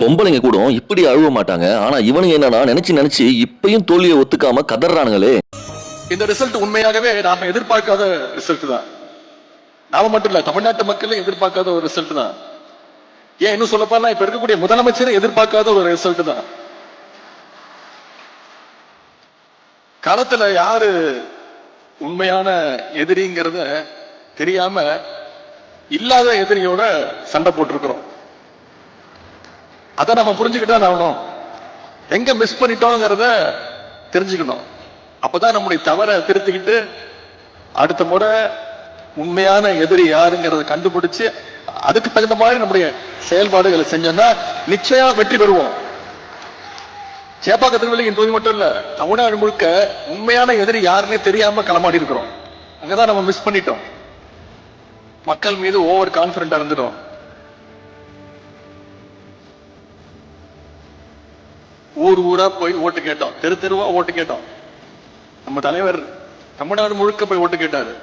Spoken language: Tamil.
பொம்பளைங்க கூட இப்படி அழுவ மாட்டாங்க. ஆனா இவனுங்க என்னன்னா நினைச்சு இப்பயும் தோல்வியை ஒத்துக்காம கதறானுங்களே. இந்த ரிசல்ட் உண்மையாகவே நாம எதிர்பார்க்காத ரிசல்ட் தான். நாம மட்டும் இல்ல, தமிழ்நாட்டு மக்களும் எதிர்பார்க்காத ஒரு ரிசல்ட் தான். ஏன் இன்னும் சொல்லப்போனா இப்ப இருக்கக்கூடிய முதலமைச்சரும் எதிர்பார்க்காத ஒரு ரிசல்ட் தான். களத்துல யாரு உண்மையான எதிரிங்கிறத தெரியாம இல்லாத எதிரியோட சண்டை போட்டிருக்கிறோம். அதை நம்ம புரிஞ்சுக்கிட்டா ஆகணும். எங்க மிஸ் பண்ணிட்டோங்கிறத தெரிஞ்சுக்கணும். அப்பதான் நம்முடைய தவறை திருத்திக்கிட்டு அடுத்த முறை உண்மையான எதிரி யாருங்கிறத கண்டுபிடிச்சு அதுக்கு தகுந்த மாதிரி நம்முடைய செயல்பாடுகளை செஞ்சோம்னா நிச்சயம் வெற்றி பெறுவோம். சேப்பாக்க திருவள்ளியின் தொகுதி மட்டும் இல்ல, தமிழ்நாடு முழுக்க உண்மையான எதிரி யாருன்னே தெரியாம களமாடி இருக்கிறோம். அங்கதான் நம்ம மிஸ் பண்ணிட்டோம். மக்கள் மீது ஓவர் கான்பிடண்டா இருந்துடும். ஊர் ஊரா போய் ஓட்டு கேட்டோம், தெரு தெருவா ஓட்டு கேட்டோம். நம்ம தலைவர் தமிழ்நாடு முழுக்க போய் ஓட்டு கேட்டாரு.